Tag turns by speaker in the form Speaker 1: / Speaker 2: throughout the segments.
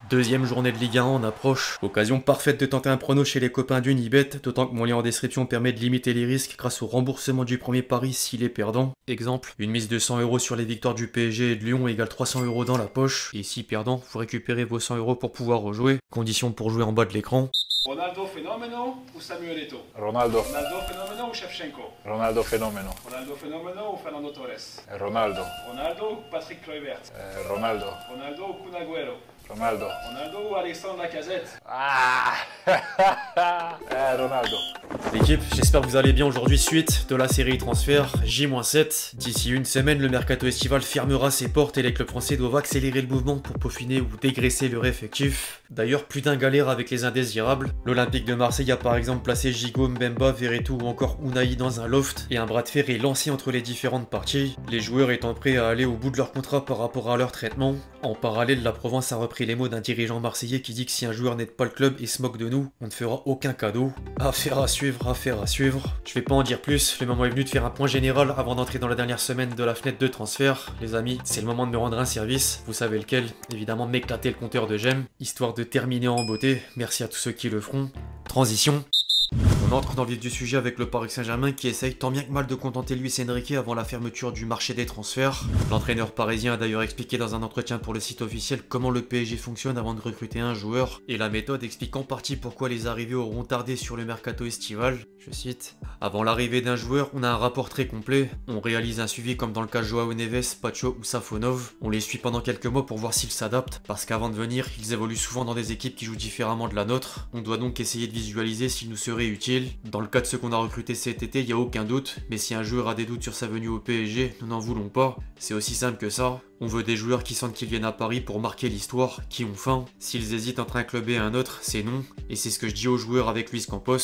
Speaker 1: Deuxième journée de Ligue 1 en approche. Occasion parfaite de tenter un prono chez les copains d'Unibet, d'autant que mon lien en description permet de limiter les risques grâce au remboursement du premier pari s'il est perdant. Exemple, une mise de 100 € sur les victoires du PSG et de Lyon égale 300 € dans la poche. Et si perdant, vous récupérez vos 100 € pour pouvoir rejouer. Condition pour jouer en bas de l'écran.
Speaker 2: Ronaldo fenomeno ou Samuel Eto'o?
Speaker 3: Ronaldo.
Speaker 2: Ronaldo fenomeno ou Shevchenko?
Speaker 3: Ronaldo fenomeno.
Speaker 2: Ronaldo fenomeno ou Fernando Torres?
Speaker 3: Ronaldo.
Speaker 2: Ronaldo ou Patrick Kluivert?
Speaker 3: Ronaldo.
Speaker 2: Ronaldo ou Kun Agüero?
Speaker 3: Ronaldo.
Speaker 2: Ronaldo ou Alexandre Lacazette?
Speaker 3: Ah Ronaldo.
Speaker 1: L'équipe, j'espère que vous allez bien aujourd'hui suite de la série transfert J-7. D'ici une semaine, le mercato estival fermera ses portes et les clubs français doivent accélérer le mouvement pour peaufiner ou dégraisser leur effectif. D'ailleurs, plus d'un galère avec les indésirables. L'Olympique de Marseille a par exemple placé Gigot, Mbemba, Verretou ou encore Unai dans un loft et un bras de fer est lancé entre les différentes parties, les joueurs étant prêts à aller au bout de leur contrat par rapport à leur traitement. En parallèle, la Provence a repris les mots d'un dirigeant marseillais qui dit que si un joueur n'aide pas le club et se moque de nous, on ne fera aucun cadeau. Affaire à suivre, affaire à suivre. Je vais pas en dire plus, le moment est venu de faire un point général avant d'entrer dans la dernière semaine de la fenêtre de transfert. Les amis, c'est le moment de me rendre un service, vous savez lequel, évidemment m'éclater le compteur de j'aime, histoire de terminer en beauté. Merci à tous ceux qui le feront. Transition. On entre dans le vif du sujet avec le Paris Saint-Germain qui essaye tant bien que mal de contenter Luis Enrique avant la fermeture du marché des transferts. L'entraîneur parisien a d'ailleurs expliqué dans un entretien pour le site officiel comment le PSG fonctionne avant de recruter un joueur, et la méthode explique en partie pourquoi les arrivées auront tardé sur le mercato estival. Je cite: avant l'arrivée d'un joueur, on a un rapport très complet, on réalise un suivi comme dans le cas de Joao Neves, Pacho ou Safonov, on les suit pendant quelques mois pour voir s'ils s'adaptent, parce qu'avant de venir, ils évoluent souvent dans des équipes qui jouent différemment de la nôtre, on doit donc essayer de visualiser s'ils nous seraient utiles. Dans le cas de ceux qu'on a recrutés cet été, il n'y a aucun doute, mais si un joueur a des doutes sur sa venue au PSG, nous n'en voulons pas. C'est aussi simple que ça. On veut des joueurs qui sentent qu'ils viennent à Paris pour marquer l'histoire, qui ont faim. S'ils hésitent entre un club et un autre, c'est non. Et c'est ce que je dis aux joueurs avec Luis Campos.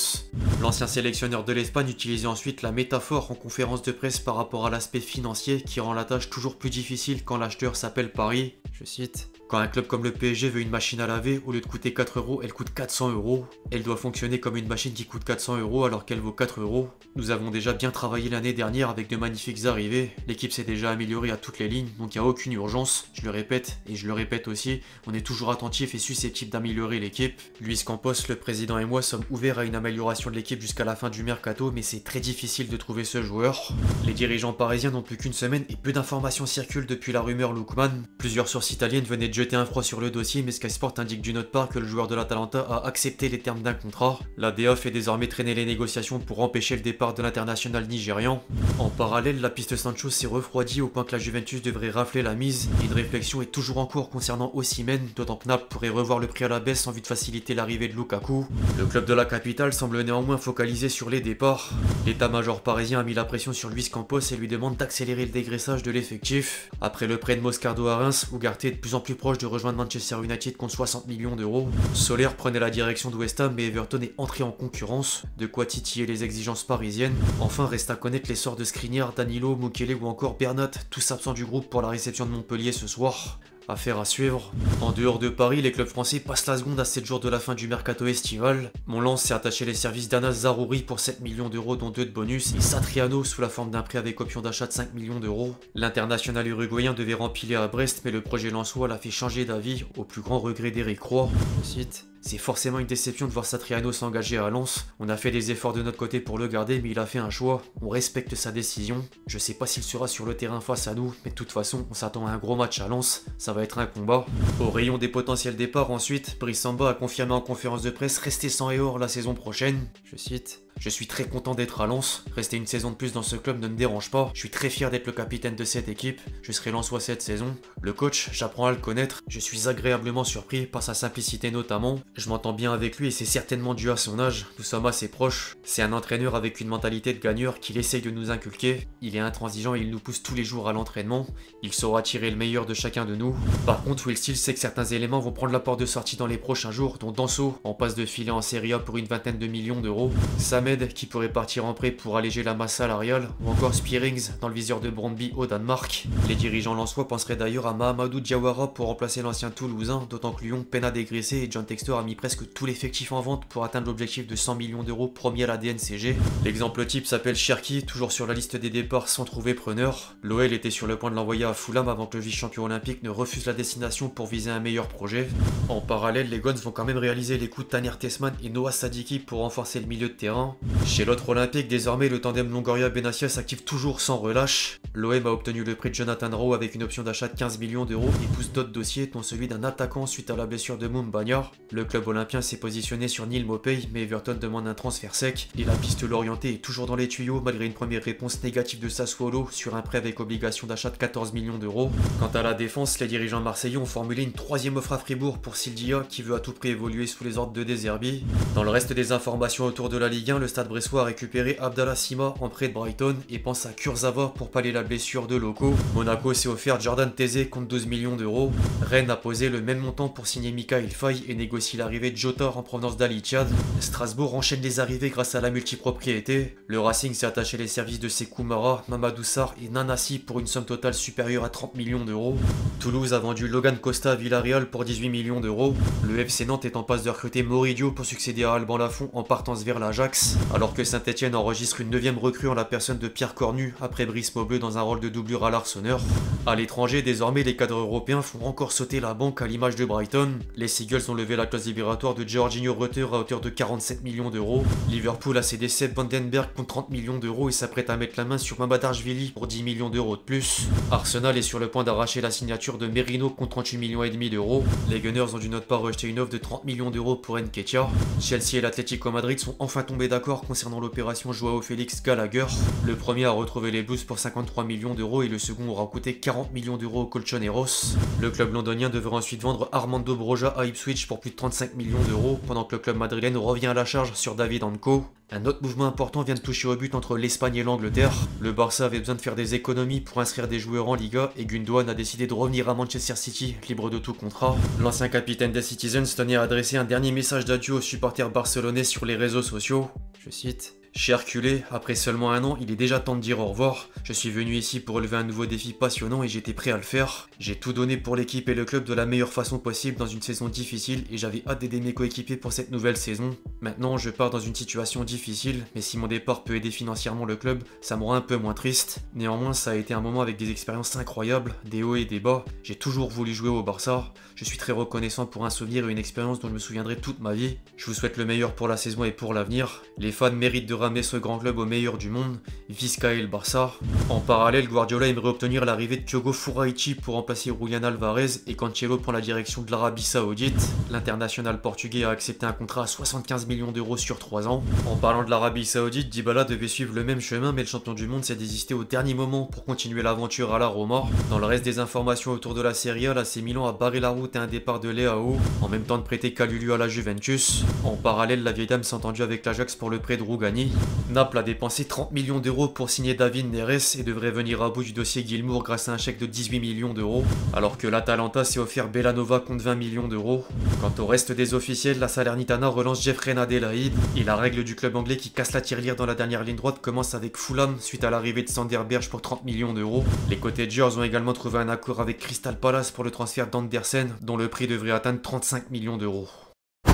Speaker 1: L'ancien sélectionneur de l'Espagne utilisait ensuite la métaphore en conférence de presse par rapport à l'aspect financier qui rend la tâche toujours plus difficile quand l'acheteur s'appelle Paris. Je cite: quand un club comme le PSG veut une machine à laver, au lieu de coûter 4 €, elle coûte 400 €. Elle doit fonctionner comme une machine qui coûte 400 € alors qu'elle vaut 4 €. Nous avons déjà bien travaillé l'année dernière avec de magnifiques arrivées. L'équipe s'est déjà améliorée à toutes les lignes, donc il n'y a aucune urgence. Je le répète, et je le répète aussi, on est toujours attentif et susceptible d'améliorer l'équipe. Luis Campos, le président et moi sommes ouverts à une amélioration de l'équipe jusqu'à la fin du mercato, mais c'est très difficile de trouver ce joueur. Les dirigeants parisiens n'ont plus qu'une semaine et peu d'informations circulent depuis la rumeur Lookman. Plusieurs sources italiennes venaient de jeter un froid sur le dossier, mais Sky Sport indique d'une autre part que le joueur de l'Atalanta a accepté les termes d'un contrat. La DA fait désormais traîner les négociations pour empêcher le départ de l'international nigérian. En parallèle, la piste Sancho s'est refroidie au point que la Juventus devrait rafler la mise. Une réflexion est toujours en cours concernant Osimhen, d'autant que Naples pourrait revoir le prix à la baisse en vue de faciliter l'arrivée de Lukaku. Le club de la capitale semble néanmoins focalisé sur les départs. L'état-major parisien a mis la pression sur Luis Campos et lui demande d'accélérer le dégraissage de l'effectif. Après le prêt de Moscardo à Reims, Ugarte est de plus en plus proche de rejoindre Manchester United contre 60 millions €. Soler prenait la direction de West Ham, mais Everton est entré en concurrence, de quoi titiller les exigences parisiennes. Enfin, reste à connaître les sorts de Skriniar, Danilo, Mukele ou encore Bernat, tous absents du groupe pour la réception de Montpellier ce soir. Affaire à suivre. En dehors de Paris, les clubs français passent la seconde à 7 jours de la fin du mercato estival. Mon Lens s'est attaché les services d'Anas Zaroury pour 7 millions € dont 2 de bonus et Satriano sous la forme d'un prêt avec option d'achat de 5 millions €. L'international uruguayen devait rempiler à Brest, mais le projet lensois l'a fait changer d'avis au plus grand regret d'Éric Roy. Je cite: c'est forcément une déception de voir Satriano s'engager à Lens. On a fait des efforts de notre côté pour le garder, mais il a fait un choix. On respecte sa décision. Je sais pas s'il sera sur le terrain face à nous, mais de toute façon, on s'attend à un gros match à Lens. Ça va être un combat. Au rayon des potentiels départs ensuite, Brice Samba a confirmé en conférence de presse rester sans et hors la saison prochaine. Je cite: je suis très content d'être à Lens. Rester une saison de plus dans ce club ne me dérange pas. Je suis très fier d'être le capitaine de cette équipe. Je serai lensois cette saison. Le coach, j'apprends à le connaître. Je suis agréablement surpris par sa simplicité notamment. Je m'entends bien avec lui et c'est certainement dû à son âge. Nous sommes assez proches. C'est un entraîneur avec une mentalité de gagneur qu'il essaye de nous inculquer. Il est intransigeant et il nous pousse tous les jours à l'entraînement. Il saura tirer le meilleur de chacun de nous. Par contre, Will Steele sait que certains éléments vont prendre la porte de sortie dans les prochains jours, dont Danso, en passe de filer en Serie A pour une vingtaine de millions €. Sam Samed qui pourrait partir en prêt pour alléger la masse salariale, ou encore Spearings dans le viseur de Brøndby au Danemark. Les dirigeants lensois penseraient d'ailleurs à Mahamadou Diawara pour remplacer l'ancien Toulousain, d'autant que Lyon peine à dégraisser et John Textor a mis presque tout l'effectif en vente pour atteindre l'objectif de 100 millions d'euros promis à la DNCG. L'exemple type s'appelle Cherki, toujours sur la liste des départs sans trouver preneur. L'OL était sur le point de l'envoyer à Fulham avant que le vice-champion olympique ne refuse la destination pour viser un meilleur projet. En parallèle, les Guns vont quand même réaliser les coups de Taner Tesman et Noah Sadiki pour renforcer le milieu de terrain. Chez l'autre olympique, désormais le tandem Longoria-Benassia s'active toujours sans relâche. L'OM a obtenu le prix de Jonathan Rowe avec une option d'achat de 15 millions d'euros et pousse d'autres dossiers, dont celui d'un attaquant suite à la blessure de Moumbagna. Le club olympien s'est positionné sur Neil Maupay, mais Everton demande un transfert sec et la piste Lorienté est toujours dans les tuyaux malgré une première réponse négative de Sassuolo sur un prêt avec obligation d'achat de 14 millions d'euros. Quant à la défense, les dirigeants marseillais ont formulé une troisième offre à Fribourg pour Sildia qui veut à tout prix évoluer sous les ordres de De Zerbi. Dans le reste des informations autour de la Ligue 1, le Stade Bressois a récupéré Abdallah Sima en prêt de Brighton et pense à Kurzawa pour pallier la blessure de Loco. Monaco s'est offert Jordan Tézé contre 12 millions d'euros. Rennes a posé le même montant pour signer Mikhail Faye et négocie l'arrivée de Jota en provenance d'Al Ittihad. Strasbourg enchaîne les arrivées grâce à la multipropriété. Le Racing s'est attaché les services de Sekou Mara, Mamadou Sarr et Nanassi pour une somme totale supérieure à 30 millions d'euros. Toulouse a vendu Logan Costa à Villarreal pour 18 millions d'euros. Le FC Nantes est en passe de recruter Moridio pour succéder à Alban Lafont en partance vers l'Ajax. Alors que Saint-Etienne enregistre une 9e recrue en la personne de Pierre Cornu après Brice Maubleu dans un rôle de doublure à l'Arseneur. À l'étranger, désormais, les cadres européens font encore sauter la banque à l'image de Brighton. Les Seagulls ont levé la clause libératoire de Georginio Rutter à hauteur de 47 millions d'euros. Liverpool a cédé Sepp Vandenberg contre 30 millions d'euros et s'apprête à mettre la main sur Mamadashvili pour 10 millions d'euros de plus. Arsenal est sur le point d'arracher la signature de Merino contre 38 millions et demi d'euros. Les Gunners ont dû note pas rejeter une offre de 30 millions d'euros pour Nketiah. Chelsea et l'Atlético Madrid sont enfin tombés d'accord concernant l'opération Joao Félix Gallagher. Le premier a retrouvé les Blues pour 53 millions d'euros et le second aura coûté 40 millions d'euros au Colchoneros. Le club londonien devrait ensuite vendre Armando Broja à Ipswich pour plus de 35 millions d'euros, pendant que le club madrilène revient à la charge sur David Anco. Un autre mouvement important vient de toucher au but entre l'Espagne et l'Angleterre. Le Barça avait besoin de faire des économies pour inscrire des joueurs en Liga et Gundogan a décidé de revenir à Manchester City, libre de tout contrat. L'ancien capitaine des Citizens tenait à adresser un dernier message d'adieu aux supporters barcelonais sur les réseaux sociaux. Je cite: Cher culé, après seulement un an, il est déjà temps de dire au revoir. Je suis venu ici pour relever un nouveau défi passionnant et j'étais prêt à le faire. J'ai tout donné pour l'équipe et le club de la meilleure façon possible dans une saison difficile et j'avais hâte d'aider mes coéquipiers pour cette nouvelle saison. Maintenant, je pars dans une situation difficile, mais si mon départ peut aider financièrement le club, ça me rend un peu moins triste. Néanmoins, ça a été un moment avec des expériences incroyables, des hauts et des bas. J'ai toujours voulu jouer au Barça. Je suis très reconnaissant pour un souvenir et une expérience dont je me souviendrai toute ma vie. Je vous souhaite le meilleur pour la saison et pour l'avenir. Les fans méritent de ramener ce grand club au meilleur du monde, Visca et le Barça. En parallèle, Guardiola aimerait obtenir l'arrivée de Thiago Furaichi pour remplacer Julian Alvarez et Cancelo prend la direction de l'Arabie Saoudite. L'international portugais a accepté un contrat à 75 millions d'euros sur 3 ans. En parlant de l'Arabie Saoudite, Dybala devait suivre le même chemin mais le champion du monde s'est désisté au dernier moment pour continuer l'aventure à la Roma. Dans le reste des informations autour de la Serie A, l'AC Milan a barré la route à un départ de Leao, en même temps de prêter Kalulu à la Juventus. En parallèle, la vieille dame s'est entendue avec l'Ajax pour le prêt de Rougani. Naples a dépensé 30 millions d'euros pour signer David Neres et devrait venir à bout du dossier Gilmour grâce à un chèque de 18 millions d'euros, alors que l'Atalanta s'est offert Bellanova contre 20 millions d'euros. Quant au reste des officiels, la Salernitana relance Jeffrey Adelaide et la règle du club anglais qui casse la tirelire dans la dernière ligne droite commence avec Fulham suite à l'arrivée de Sander Berge pour 30 millions d'euros. Les Cottagers ont également trouvé un accord avec Crystal Palace pour le transfert d'Andersen dont le prix devrait atteindre 35 millions d'euros.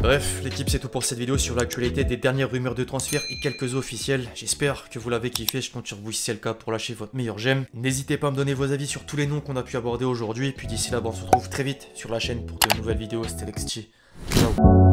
Speaker 1: Bref, l'équipe c'est tout pour cette vidéo sur l'actualité des dernières rumeurs de transfert et quelques officiels. J'espère que vous l'avez kiffé, je compte sur vous si c'est le cas pour lâcher votre meilleur j'aime. N'hésitez pas à me donner vos avis sur tous les noms qu'on a pu aborder aujourd'hui. Et puis d'ici là, on se retrouve très vite sur la chaîne pour de nouvelles vidéos. C'était Lexti. Ciao.